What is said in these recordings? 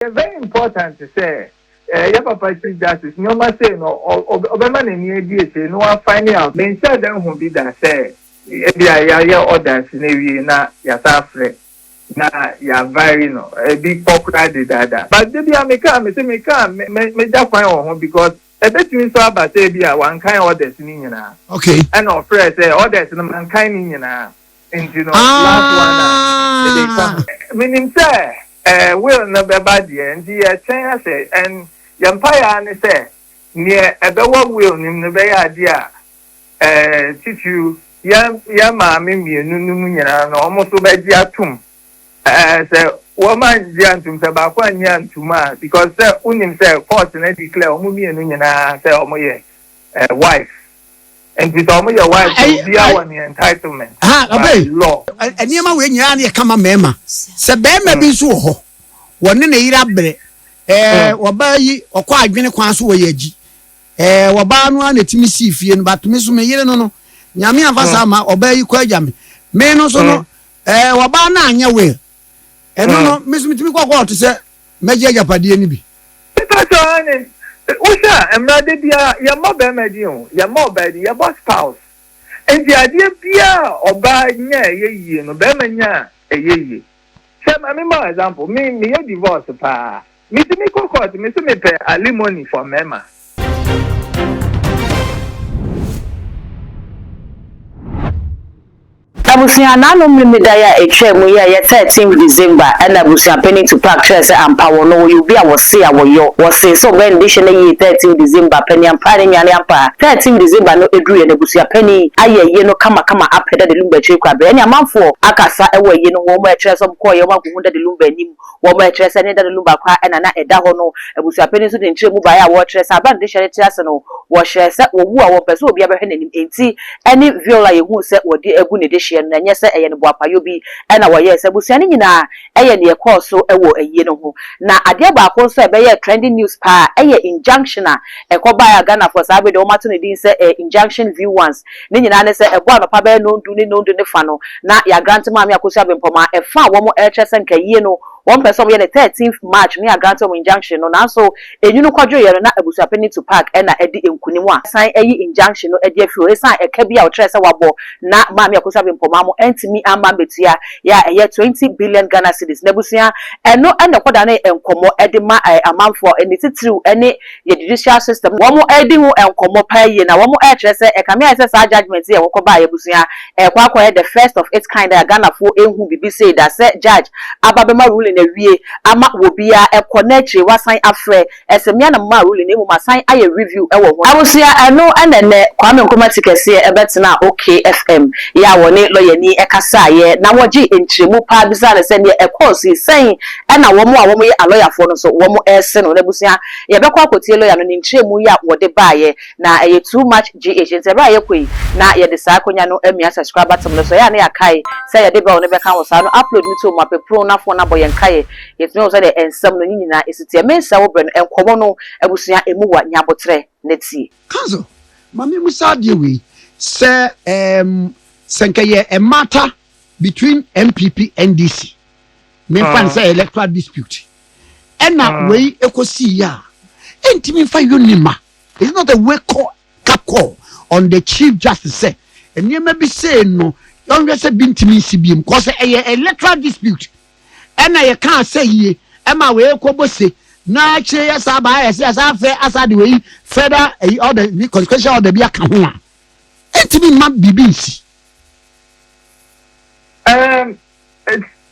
It's very important to say. Your papa chief justice, no matter say no, Obama and the say no one finding out. Men say them who be that say, ya orders in na ya safre na ya very no a big popular that. But they be a make me just find on because a bit means so about say be a one kind orders in na. Okay. And of course say orders in mankind in na. And you know last one meaning say will never bad and the change say and Yampire and say near a better will in the very idea teach you yama mimi no almost over the tomb say woman jantum say ba kwa nyan tuma because say unim say court na declare omumi enu nyina say omoye wife and with omoye wife be our entitlement law eniema we nyina na kama mema se be ma bi so ho woni na yira bre woba yi okwa adwene kwan so wo yaji woba no na timi si fie no batumi so me yire no nyame afasa ma oba yi kwa agya me no so no woba na anya we eno no mesumi kwa to se meje agapade ni bi because usha emrade bia ya mobe medi o ya mobe di ya boss spouse enti ade bia oba nya yeye no be manya yeye say me example me ye divorce pa me timi court me so me pay alimony for mema. Abusia na no mmedaya etwemu ya 13 December and abusia penny to park church and power no you be a say so when edition 13 December penny and party nyane ampa 13 December no edru ye abusia penny aye no kama apeda de Lumba chiri kwa be nya manfo akasa ewo ye no wo mo etre so ko ye ma ko de Lumba nim wo mo etre se ne de Lumba kwa na na eda ho no abusia penny so de ntre mu ba ya wo etre sa ba de hye tia se no wo hye se wo wu a wo pese obi abehwe nanim enti any viola ye hu se wo de egu ne de hye na nye se eye ne boapayo bi na wo ye se busia ne nyina eye ne ekọ so ewo eye no ho na ade ba ko so ebe ye trending news pa eye injunction a ekoba ya Ghana for sabe de o mato ne din se injunction view once ne nyina ne se ebo anopa be no ndu ne fa no na ya grant ma me akosi abempoma e fa wo mo e chese nka ye no one person ye the 13th March me a grant of injunction no na so enyunu kwadwo ye no na abusu penny to park e na edi enkunimu a san eyi injunction no edi afi o san eka bia o trese wabo na ma me akosi abempoma mo entimi amba betua ya eye 20 billion Ghana cedis na busia eno enda koda na enkomo edi ma amanfo eni titiru eni ye judicial system wo mo edi hu enkomo pa ye na wo mo e trese e kame ese sa judgment ye wo koba ye busia kwa the first of its kind Ghana fo ehu bibi say that say judge ababema ruling na wie ama wo bia connect wasan afre esemia na ma ruling emu masan aye review ewo ho abusia eno enene kwame nkoma tikese ebetena OKFM ya woni lawyer ni ekasa ye na woji entremu pa bisa na se ne ekosi sen na wo mo a wo mo ye lawyer fo no so wo mo ese no na busia ye bekwa akotie lawyer no ni entremu ya wo de baaye na eye too much GH nse bra ye koi na ye de sa konya no emia subscriber tum no so ya na ya kai say ye de ba wo ne beka wo sa no upload ni to mape pro na fo na boyen kai yet no say the ensam no nyina esitie mensa wo bre no enkomo no abusia emu wa nyabotre netie kanzo mami musa de we say senkaye a matter between MPP and DC me fan say electoral dispute ena we ekosi ya entimi fa yonima it's not a wake call on the chief justice say eniema bi say no yon say bintimi sibiem cause a electoral dispute ena ye kan say ye ema we ekobose na che ya sa ba ya sa fe asade we federal all the constitution order bi aka ho a entimi ma bibinsi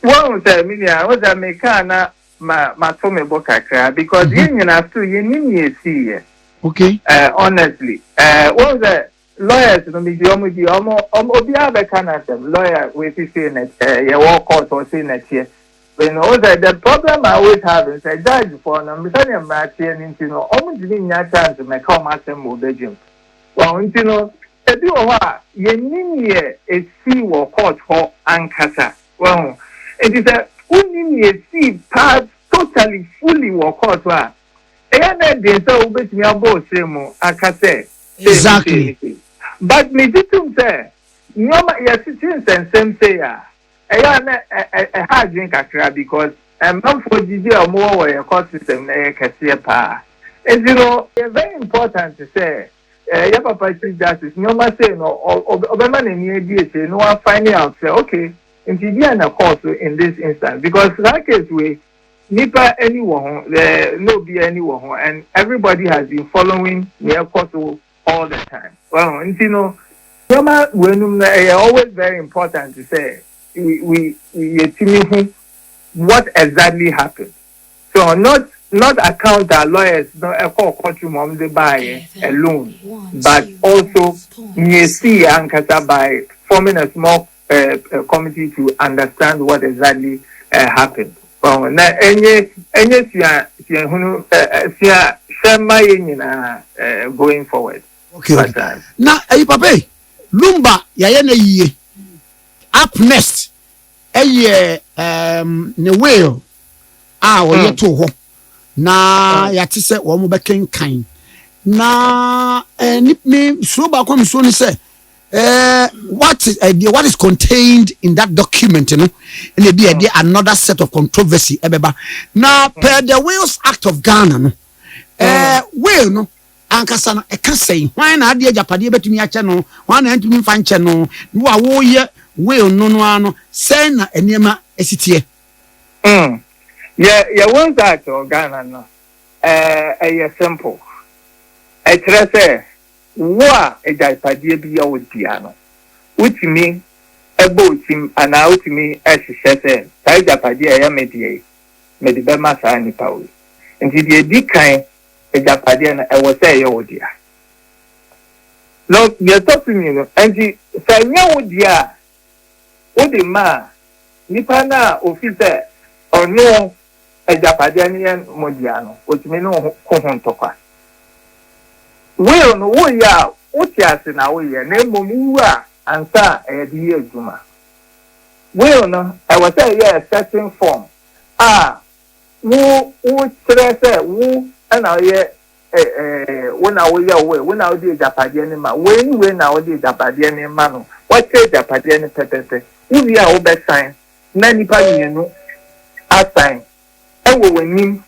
one say media was Americana ma to me bokakra because you have to you need see okay honestly what was the lawyers no me di obi abekana them lawyer we say na ye work court or say na here you know the problem I always have is a judge for no me say am here into no omo di nya chance me come asem obejum well you know ebi o ha ye nimye esi wo court ho ankasa well it is a unimye si part totally fully wo court wa e na dey so obetimi abo semu akase exactly but me ditum say nyoma ya citizens and same say ya e ya na a hard drink akra because and man for the more where court system can see a pa. And it's very important to say, your papa chief justice, no matter say no, or man in the idea, no one finding out, say, okay, in the court in this instance, because that case we. Nipa anyone, no be anyone, and everybody has been following near Koto all the time. Well, and you know, always very important to say we what exactly happened. So not account our lawyers no call courtroom on the buy alone, but also see Ankasa by forming a small committee to understand what exactly happened. Oh, na enye hunu going forward. Okay. Now, papa, Lumba ya na yiye. Up next, ne whale wo to ho. Na ya ti se wo mo bekenkan. Na me so ba kwa so ni se what is contained in that document, you know, and be another set of controversy. Now, per the Wales Act of Ghana, no, well, no, Ankasana, I can say, why not dear Japadi to me a channel, one and to me fan channel, you are warrior, well, no, send a nema SCTA. Yeah, one Act of Ghana, no, a simple. I try say. Wa ejaipade bi ya odiano utimi ebo utim ana utimi ehhehye se ejaipade ya medie medibe masa ni pawe nti de di kan ejaipade na ewo se ya odia no ye talk to me no nti se nya odia odi ma nipa na ofise ono ejaipade ni en modiano utimi no ko hontokwa well no we ya utiase na we ya na momu a ansa e di aduma well no I was say yeah certain form wo stress wo na ye wo na wo ya we na wo di japade ni ma we na wo di japade ni ma no what say japade ni pepepe wo ya wo be sign na nipa yenu assign e wo wanim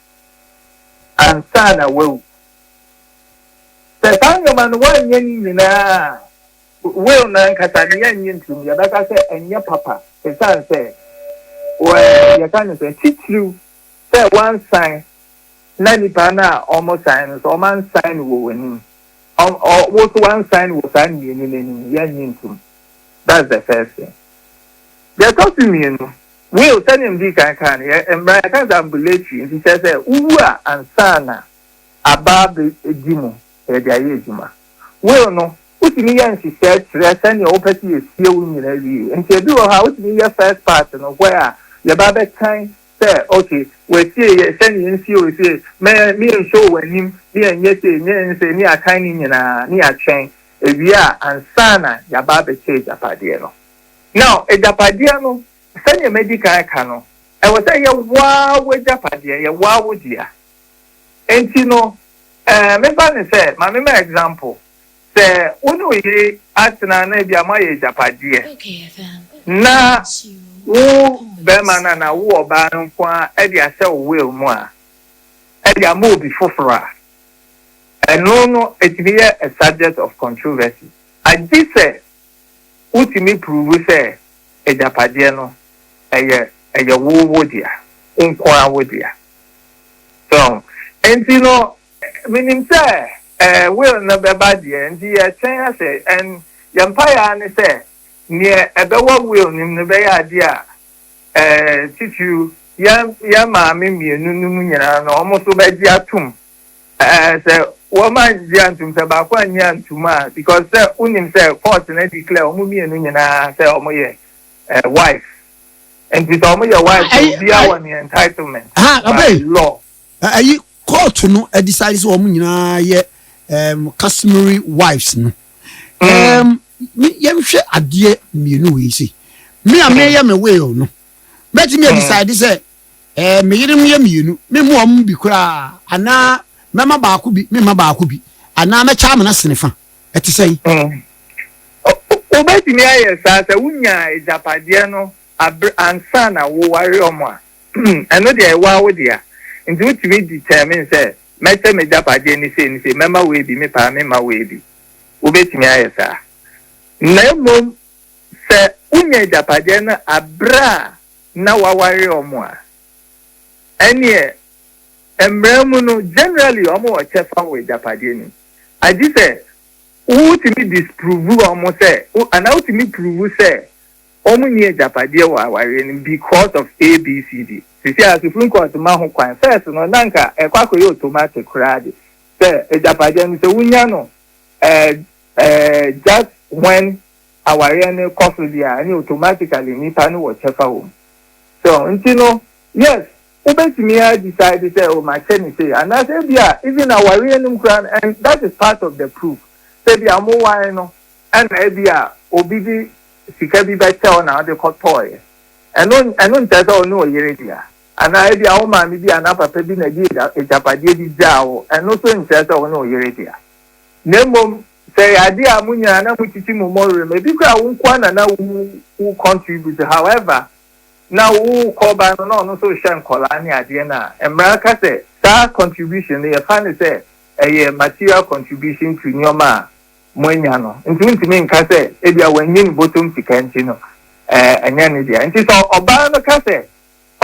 ansa na we the time man one yen na will na nkasa yen yin to ya baka say enye papa the son say well you can say titru say one sign na nipa na almost sign so man sign wo wani or what one sign wo sign yen yin to that's the first thing they talk to me no will tell him di kan and I can't ambulatory he says uwa ansana ababe edimo edayejuma well no utimi yan si set send your opeti esie wo nyina wi nti bi wo ha utimi ya first part no where ya ba be kan say okay we see ye send yin si o see me show wanim me enye say me say ni akan ni nyina ni atwen ewia ansana ya ba be che japade no now ejapade no send your medical ka no I was say ya wa we japade ya wa wo dia enti no me ban say ma me example say unu yi atna na bia ma ye japade na wo be mana na wo oba nko a e dia say wo we mu a e dia mo bi fofora no it be a subject of controversy I did say ultimate prove say e japade no eye wo dia nko a wo dia so enti no meaning say will na beba dia nti ya chen say and yampaya ne say near ebewa will nim ne be ya dia titu ya ma me mienu num nyina no omo so be dia tum say woman dia tum say ba kwa nya ntuma because say unim say court na declare omo mienu nyina say omo ye wife and this omo your wife be our entitlement law court no decide so omo nyina ye customary wives no yemhwe ade mienu we si me ameye me we no bet me decide say me yirim ye mienu me mo om bi kura ana mema ba ko bi me ma ba ko bi ana me cha amna senefa eti say o bet me aye sa unya ejapade no ansa na wo ware omo a ɛno deɛ ɛwɔ awo deɛ nti wotumi determine sɛ mɛsɛ me japadeɛ ne sei mɛma wei bi mepa mema wei bi wobɛtumi ayɛ saa na mmom sɛ wonya japadeɛ no abra na waware ɔmo a ɛneɛ mmara mu no generally ɔmo wɔ kyɛfa wɔ japadeɛ no agye sɛ wotumi disprove ɔmo sɛ anaa wotumi prove sɛ ɔmo nie japadeɛ wɔ aware no because of abcd sisi a supreme court ma ho kwan first no nanka ɛkɔ akɔyɛ automatic koraa de sɛ japadeɛ no sɛ wonya no just when aware no kɔ so bi a ɛne automatically nipa no wɔ kyɛfa wɔ mu so nti no yes wobɛtumi a decide sɛ o ma kyɛ ne sei anaasɛ bi a even aware no koraa and that is part of the proof sɛ bi a mo wan no ɛna bi a obi di sika bi bɛkyɛ wo na wode kɔtɔɔeɛ ɛno nkyɛ sɛ ɔne ɔyere dia anaa ebi a wo maame bi anaa papa bi na di agyapadeɛ bi gyaa wo ɛno so nkyɛ sɛ ɔne ɔyere dia na mmom sɛ ade a mo nyinaa na motiti mo mmɔwerɛm ebi koraa wo nkoa na wo contribute however na wo kɔba no na ɔno nso hyɛ nkɔlaa ne adeɛ no a mmara ka sɛ saa contribution no yɛfa ne sɛ ɛyɛ material contribution to nneɔma a moanya no nti ntumi nka sɛ ebi a wanyi ne bottom sika nti no ɛnyɛ ne deɛ nti sɛ ɔbaa no ka sɛ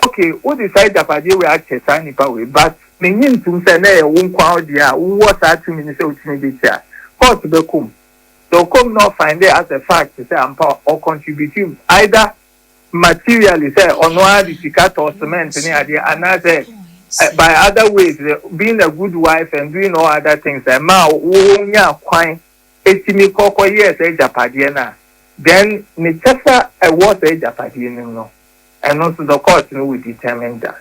okay wo decide japadeɛ wei akyɛ saa nipa wei but menyi ntum sɛ na ɛyɛ wo nkwa deɛ a wowɔ saa tumi no sɛ wotumi bɛkyi a court bɛkom so come not find it as a fact sɛ ampa or contributing either materially say ɔno ara de sika tɔ cement ne adeɛ anaasɛ by other ways being a good wife and doing all other things ma wonya kwan etimi kɔkɔ yɛ sɛ japadeɛ na then ne kyɛfa ɛwɔ sɛ japadeɛ no and also the court will determine that.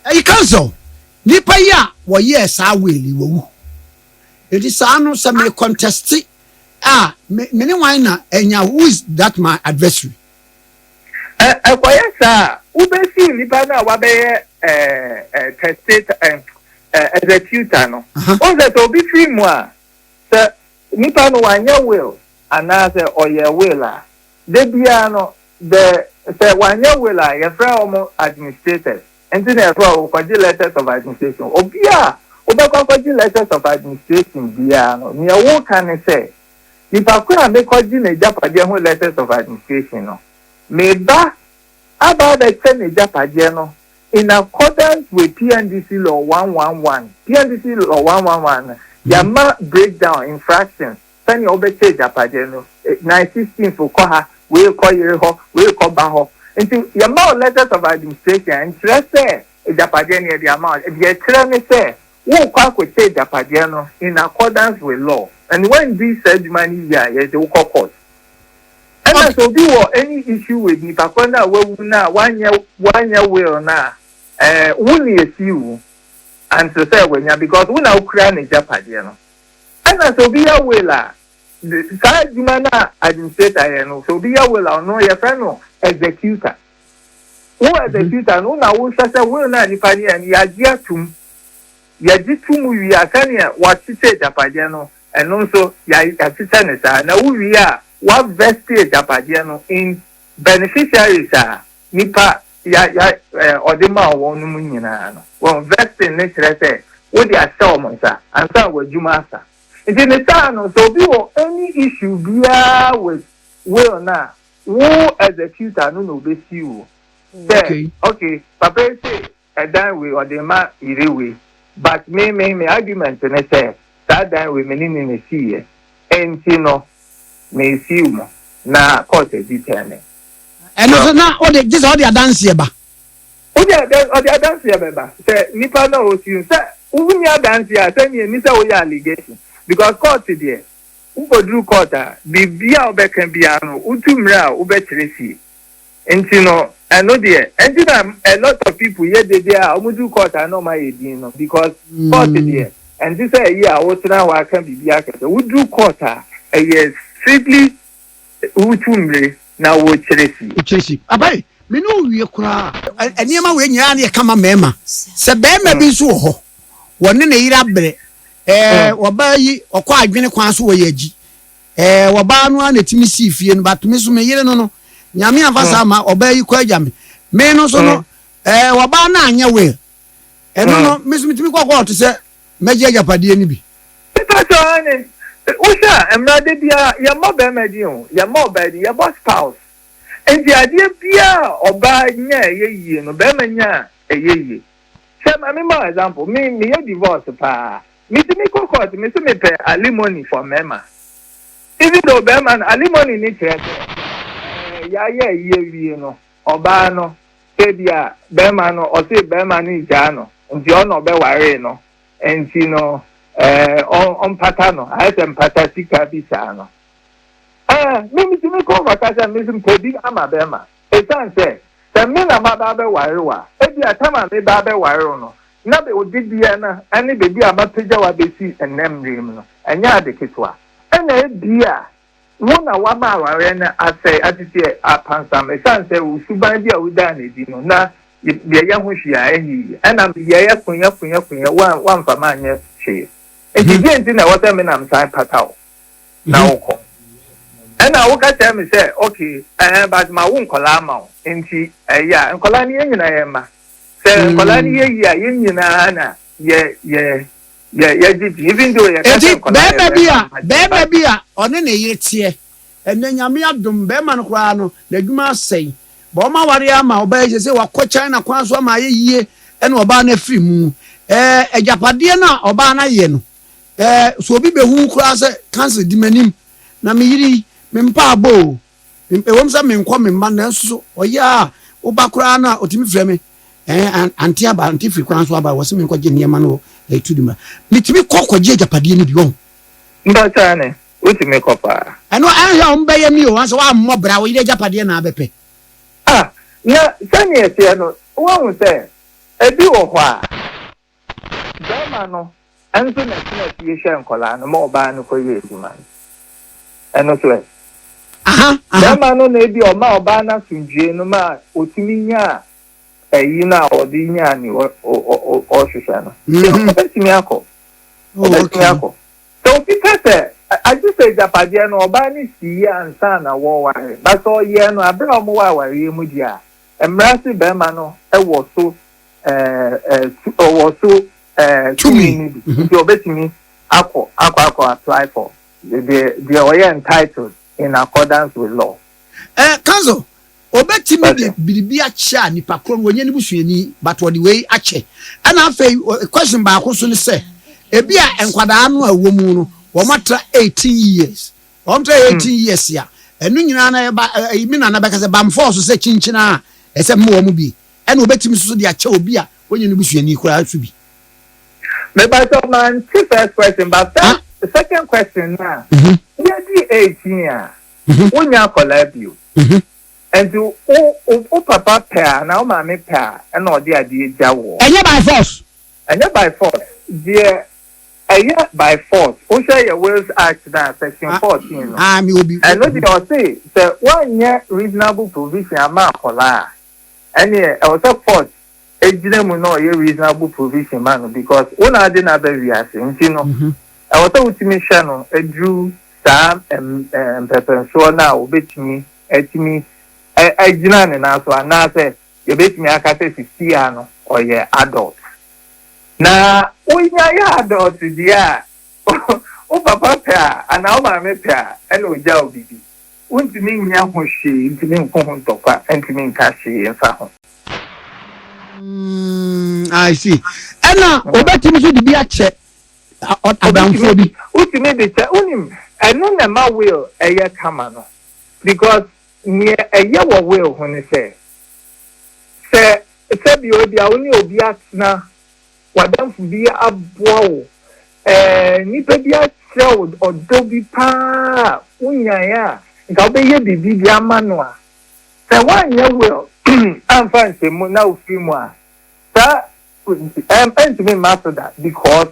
Hey, counsel, nipa ya wɔyɛ saa weli wɔwu edi saa no sɛ me contest me ne wan na enya who is that my adversary ɛkɔyɛ saa wobɛsi nipa na wabɛyɛ testator executor no o sɛ obi fi mu a sɛ nipa no wanyɛ will anaasɛ ɔyɛ will a de bia no the wanyɛ will a yɛfrɛ ɔmo administrators nti na yɛfrɛ ɔmo kɔgye letters of administration obi a wobɛkɔgye letters of administration bia no nea woka ne sɛ nipa ko a mekɔgye ne japadeɛ ho letters of administration no meba aba bɛkyɛ ne japadeɛ no in accordance with PNDC law 111 PNDC law 111 yama breakdown infractions sani obɛkyɛ japadeɛ no 916 for kɔ ha we kɔ yere hɔ we kɔ ba hɔ nti yama letters of administration nkyerɛ sɛ japadeɛ no yɛde ama deɛ kyerɛ ne sɛ wo kɔ akɔkyɛ japadeɛ no in accordance with law and when this ceremony ya yɛde wo kɔ court and so be any issue with nipa ko na wawu na wanya will na wuni esiwu and so say wenya because wuna ukra na japadeɛ no and so be a will a saa juma na administrator yɛ no so be a will a no yɛ friend no executor wo executor no na wo sɛ will na nipa ni an yagye tum wi akania watete japadeɛ no ɛno nso yɛatete ne saa na wo wi a what vested japadeɛ no in beneficiaries a nipa ɔdema wɔn no mu nyinaa no wɔn vesting ne kyerɛ sɛ wode ahyɛ wɔn nsa ansa wɔ adwuma asa nti ne saa no so obi wɔ any issue biara with will na wo executor no na obesi wo sɛ okay papa say ɛdan wei ɔde ma yere wei but me argument ne sɛ saa dan wei me ne si yɛ enti no me see mo na court determine and so na o de just all the dance ba o de dance ba say nipa na o si say unya dance ya say ni say o ya allegation because court there u go do court bibia obeka bia no utumra ubekire si enti no eno there enti na a lot of people here there omudu court no ma edin no because court there and this say here o tena wa kan bibia ka we do court yes strictly utumre na wo cheresi abai me no wie kura eniema we nyira na kama mema se bema bi nso ho wone ne yira bre woba yi okọ adwene kwan so wo yaji woba no na timi si fie no batumi so me yire no nyame afasa ma oba yi kwa agya me me no so no waba na anya we eno no mesumi kwakwa to say meje agapade ni bi Petani usha emrade bia ya mo be medi o ya mo be ya boss spouse enti ade bia oba nya eyeye no be manya eyeye say me ma example me ye divorce pa me ti me court me so me pay alimony for mema even though be man alimony ni check ya ye wie no oba no se bia be man no o se be man ni ja no nti ono be ware no enti no on patano I am patasika bisano me ko vakasa me sim pedi amabema e san say me na mababe warewa e bia tama me babe ware no na be odibia na ani bebi abapeja wa besi enemrim no enya adeketwa ena e bia wona wa ma ware na asai atite apansam e san say usuban bia uda na di no na bia ya ho hwia ehi ena bia ya kunya wan fama anye hwe enti na wata me na msan patao na woko ena woka tell me say okay but ma won kola ma enti ya kola ni nyina ye ma say kola ni ye ya ye nyina na ye even though ye ka kola beba bia one na ye tie ena nyame adom be ma no kra no na dwuma sei bo ma ware ama oba ye say wakọ China kwan so ma ye yie ena oba na free mu agapade na oba na ye no so obi be hu kura se cancer di manim na me yiri me mpa abo wom sa me nkọ me mma na so oya oba kura na otimi frɛ me anti free kwan so aba wo se me nkọ je niema no tuduma mitimi kokọje agapade ni bi won mba tane utimi kopa ano ahia on be ye mi o wanso wa mmobra wo yire agapade na abepe na sani ese no wo se ebi wo hɔ a dama no anso na tie hwe nkola no ma oba no koye eduma eno so dama no na ebi o ma oba na sunjue no ma otimi nya eyi na odi nya ni o hwehwe no otimi akọ so because I just say Japadia no oba ni si ansa na wo ware but so ye no abra mo wa ware mu dia emrasi be ma no wo so to me you obetimi akọ apply for the way entitled in accordance with law council obetimi de biribi acha ni pakron wonye ni busuani but what the way ache and afei question ba ko so ne say ebi a enkwada no awomu no wo matra 18 years wo matra 18 years ya enu nyina na ba mi na na beka se bam force se chinchina ese mo wo mu bi ena obetimi so de acha obi a wonye ni busuani kura so bi me by some man first question but the second question na yeah di 18 ah wonya kola bio and you o papa pair na o ma me pair and o de ade jawo enye by force dear by force o share your wills act na section 14 me obi and no dey say one year reasonable provision ama kola and e o say force ejire mu no ye reasonable provision man because una dey na be wiase nti no e o say utimi hwe no edru sam pepper so na obetimi etimi ejina ne na so na say ye betimi akate sisi ano oye adult na unya ya adult dia o papa pa ana o ma me pa eno ja obibi untimi nya ho hwe ntimi nko ho ntokwa ntimi nka hwe mfa ho I see ena obetimi so di ache adamfo bi utimi de che unim eno na ma will eye kama no because ni eye wo will ho ne se bi obi a oni obi atna wadamfo bi aboa nipa bi akyerɛ ɔdɔ bi paa unyaya nka obeye bibi bi ama no a sɛ wanyɛ will amfa nsɛmu na ofiri mu a sa entimi master that because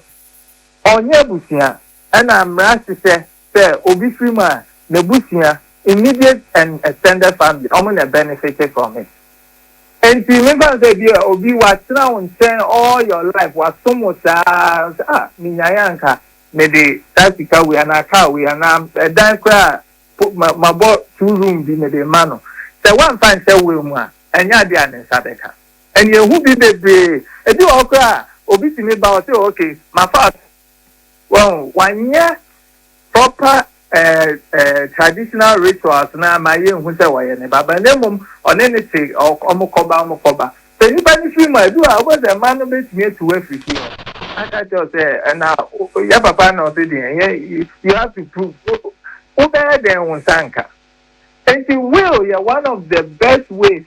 onye busia ana amra sɛ obi firi mu a na busia immediate and extended family na benefited from it. And see, remember that you obi was now all your life was so much minyanka me de tatika we are na car we are na dan kra put my boy 2 room bi me de mano. So one fine say we mu a enya de an sabeka and ye who be bebre e di okra obi ti me ba say okay my fast well one year proper traditional rituals na ma ye hu say waye ne baba na mum one ne say omokoba anybody feel my do I was a man be me to every feel I just say and now your papa no say you have to prove who better than one sanka. And the will, yeah, one of the best ways,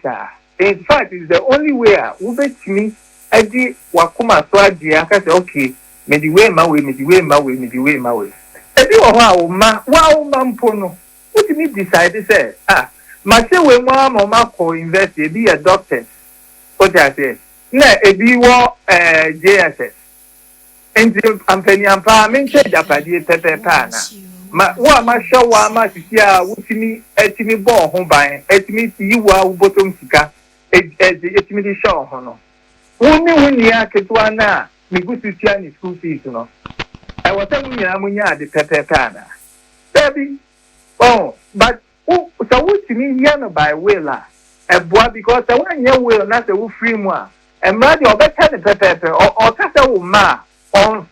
in fact, it's the only way, who bet me, I did Wakuma Swadi, I say, okay, me the way my way, me the way my way, me the way my way. And you are wow, Mampono. What do you decide to say? My say, when Mamma invest, be a doctor. What I say? No, a be war, JSS. And I'm penny and parliament, Japadi, Pepe Pana. Ma show wa ma sia wutimi etimi ball ho ban etimi yi wa ubotom sika etimi di show ho no woni ya ketwa na me gusu tia ni school fees no I was telling you amunya de pepe na baby oh but so wutimi ya no by way la eboa because the one year will na say wo free mu a emra de obeka ne pepe or kasa wo ma on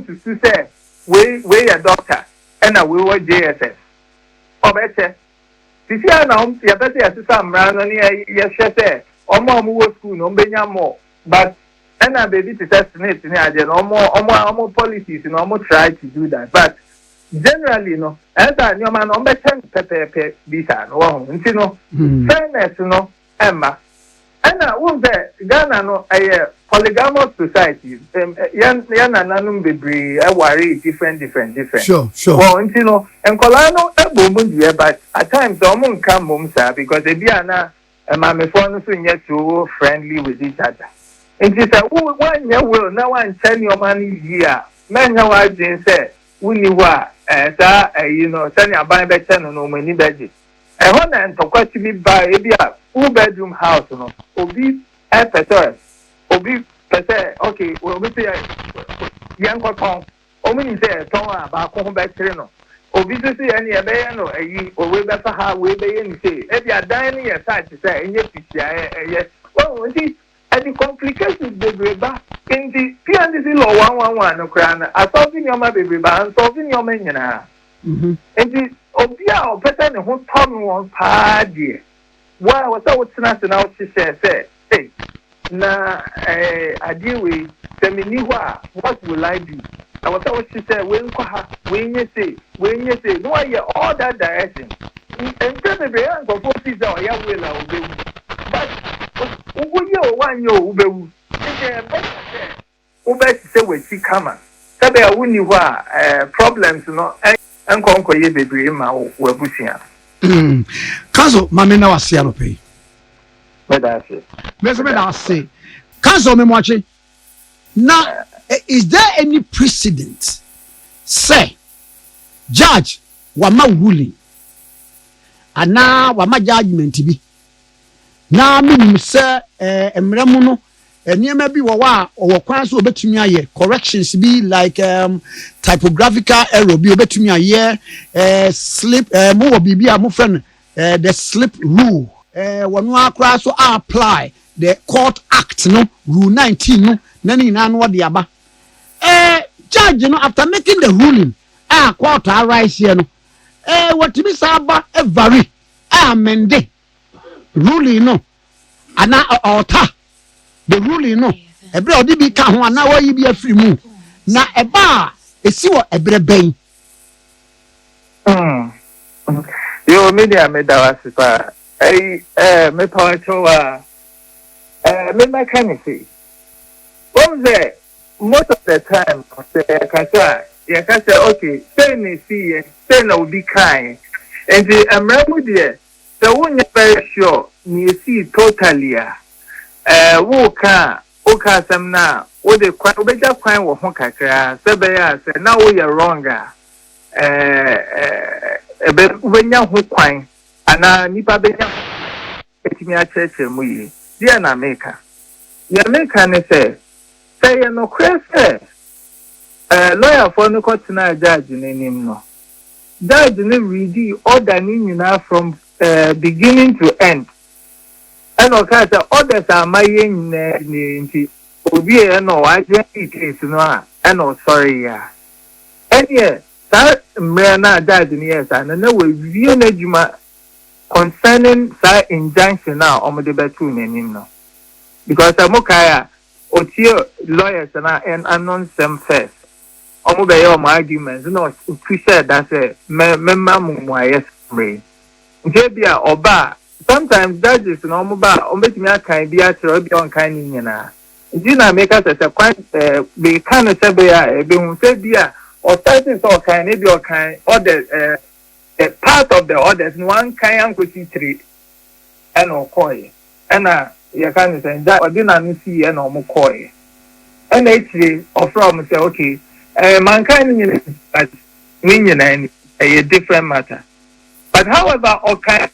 to say we a doctor and we were JSS. Oh, better. This year now, you better as some run on yes, or more school, no more. But and I baby to estimate in no more policies, no more try to do that. But generally, no, as I know, man, on better pepe bisa, no, you know, fairness, no, Emma. And I was there, Ghana, no, a polygamous society. Yana nanum bebre, I worry different. Sure. Well, you know, and Colano, but at times, someone come home, sir, because they be an my phone soon yet so friendly with each other. And she said, oh, 1 year will now one 10 your money here. Man, how I didn't say, we knew what, you know, send your buy better no many budget. I want and to quite me by a 2-bedroom house, no, Obi, Obi, okay, well, we say, young Kong, only say, Tonga, about home back trainer. Obi to see any abano, or we better how we be say, if you are dining aside to say, and yes, well, see, and the complications they bring back in the PNC law 111 no crown, a solving your baby, and solving your minion. And the Obia or person who told me one party. Why was I what's not an out she said, hey, na I deal with Seminiwa, what will I do? I was what she said, when you say, no, I hear all that direction. And tell me, the uncle for this or ya will obey. But who you 1 year obey? Obey say when she come. Sabe I wouldn't problems, no, and conquer ye baby in my webusia. Council, Mamma was Sianope. But that's it. I'll say, Council, me watching. Now, is there any precedent? Say, Judge, wama ruling, and now wama judgment to be. Now, me say, Emramuno, and you may be or council betumia corrections be like typographical error be betumia slip more be a friend the slip rule when you are so apply the court act no rule 19 no nani na no de aba judge no after making the ruling court arise here no what me saba vary amende ruling no ana alter the ruling no ebre odi bi ka ho ana wa yi bi afiri mu na eba esi wo ebre ben yo media me da wasipa me power to me mechanic what there most of the time say can say okay say me see say no be kind and the amramu there so when you very sure you see totally woka some na wo de kwan obeja kwan wo ho kakra se be ya se na wo ye wrong ebe wenya ho kwan ana nipa benya etimi a cheche mu yi dia na meka ne se ye no kwese lawyer for no court na judge nenim no judge ne read order ni nyina from beginning to end and okay, the others are my in Obi no I case no and no sorry yeah. And yeah, that man died in years and no we view Nejuma concerning that injunction now on the betu no. Because I'm okay Otio lawyers and unknown them first. Obey your arguments, no, we said that's a member yes, brain. Jabia or bar, sometimes judges no mobile or make me a kind be at your own kind in Gina make us as a quite be kind of say being said beer or starting so kind, maybe your kind or the part of the orders, one kind could see three and or coy. And you can't say that or didn't see and or more coy. And actually, or from say, okay. Mankind is a different matter. But however, okay,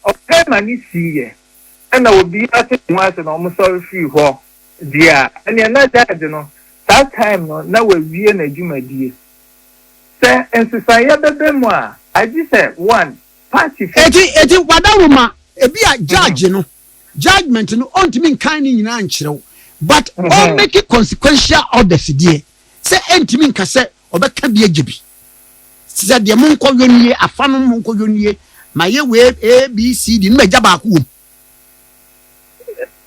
man see and I will be at it once and almost sorry free war, dear. And you're not that, that time now we'll be in a Juma dear. Sir, and society the more. I just said one party. Eti wadaruma ebi a judge no judgment no on to mean kind in anchiro, but all make it consequential orders dear. Say entimi nka se obeka bia gibi se de mo nko yonye afanu mo nko yonye maye we abcd no maja ba ko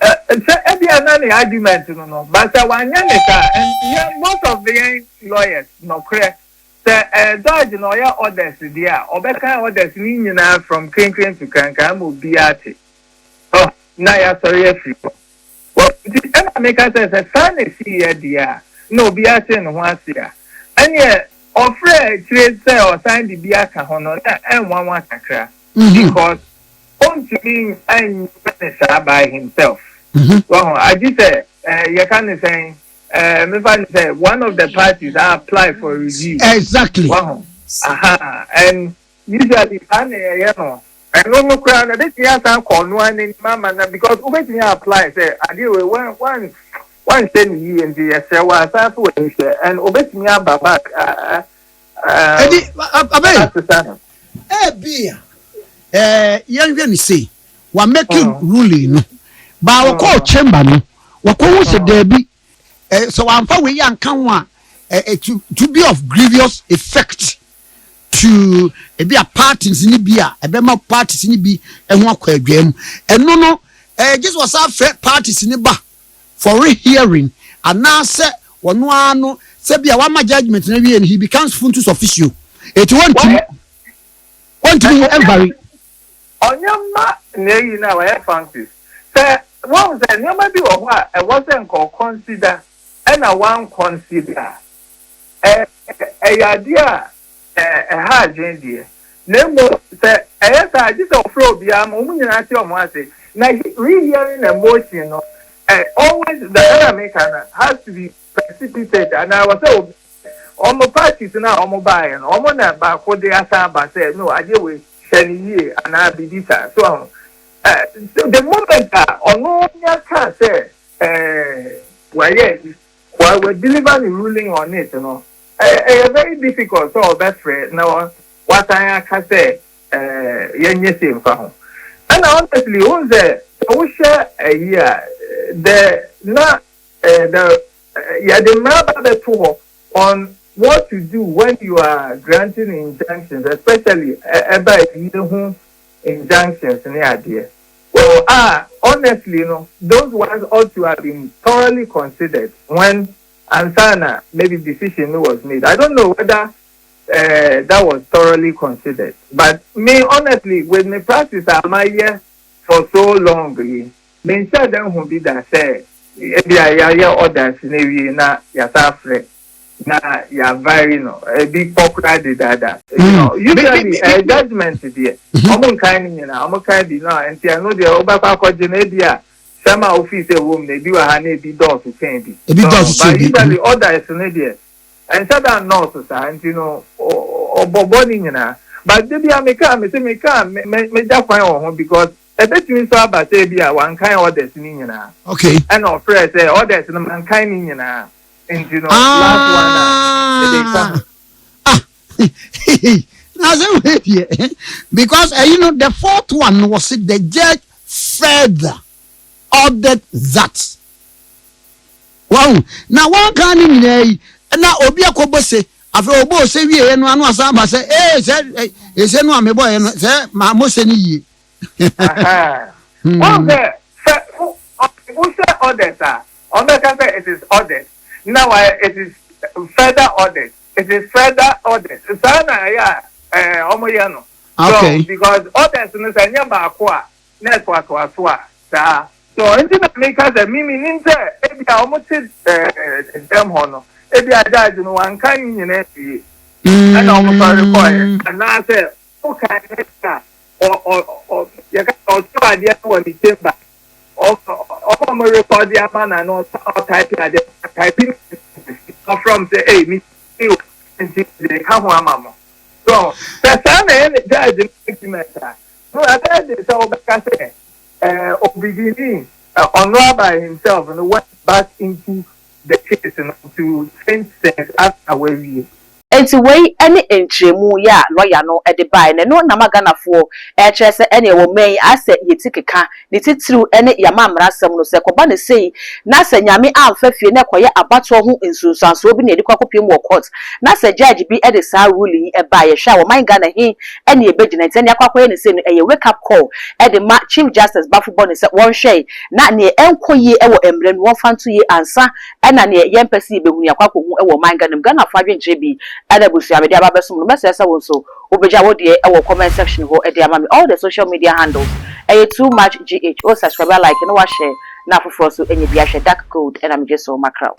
say e bia na the argument no but wanya neka and most of the lawyers no clear say judge no ya orders there obeka orders ni nyina from clean to kankan mo biate oh na ya sorry free well the make us say say see here there no be asking no one see and yeah offer trade say or sign the biaka hono and one kakra because on to me and by himself well I just say you can say me find say one of the parties are apply for review exactly and usually you know I don't know crown that you have to call no and mama because we apply say I deal with one thing you and the was and obey me about back. Young men say, we're making ruling, but we call chamber no. We call say there be so I'm far we young can to be of grievous effect to be a parties in Libya, a be more parties in Libya, and one game, and no, just was our parties in the bar. For rehearing, and now say one say be a one judgment and he becomes funtus official. It want to be every on your mat, nay, now I fancy. Say, what was that? You might be what I wasn't called consider, and I won't consider a idea a hard dear. No more say, yes, I just offer be a moment at your mercy. Now, rehearing emotion. Always the American has to be precipitated, and I was so on my parties now on mobile and on back what they are saying. No, I deal with Shani and I be this. So the moment on no can say, well, yes, while we're delivering the ruling on it, very difficult. So that's right. Now, what I can say, yes, and honestly, who's there? I wish a year. The the tool on what to do when you are granting injunctions, especially about injunctions in the idea. Well, honestly, those ones ought to have been thoroughly considered when Ansana maybe decision was made. I don't know whether that was thoroughly considered, but me honestly, with my practice, I'm here for so long. Men say them who be that say ya orders na ya safre na ya very a big popular did that usually judgment there omo kind ni na omo kind bi na enti I know the obaka kwaje na dia sama office room na bi wa ha na bi door to change bi but usually orders na there and say that not so enti obobo ni na but they be ameka me just find on because a bit me so about say be one kind orders ni na okay and of friends say orders na man kind ni na and last one because the fourth one was the judge further ordered that. Wow, now one can in a now Obia Kobose, after Obo say we and one was about say, said no, my boy, and say, my Moseni. Well, who said orders are? On the country, it is ordered. Now it is further ordered. It is further ordered. Sana, yeah, Omoyano. Okay. So, because orders in the Sanyama Aqua, network was so, anything that makes us a mimi ninja, maybe I almost said, them honor. Maybe I died in one kind in every and almost required. And now I said, okay, or you got also idea when he came back. Also, my record the man and all typing from the hey, me, and they come on, mamma. So, that's an judge. No, I said it's all back. I say. Beginning on by himself and went back into the case and to change things after where we. Enti wey any entremu ya lawyer no e de buy na no na magana for e kire se ene wo men ase yetikeka ne titiru ene yama amrasem no se koba ne sei na se nyame amfa fie na koye abato ho ensunsanso obi na edi kwakopiem wo court na se judge bi e de sa ruling e buy hwa wo man Ghana he ene e begina ntani akwakoye ne sei no e wake up call e de ma chief justice bafo ne se won hwe na ne enkoye e wo emre no won fanto ye ansa e na ne yempesi e behunu akwakohu e wo man Ghana fa dwenche bi Adabusia media babesum no message won so obeja wo de e wo comment section ho e de amami all the social media handles too much gh o subscribe like no wa share na foforo so enye bia share dark code and I'm just so macro.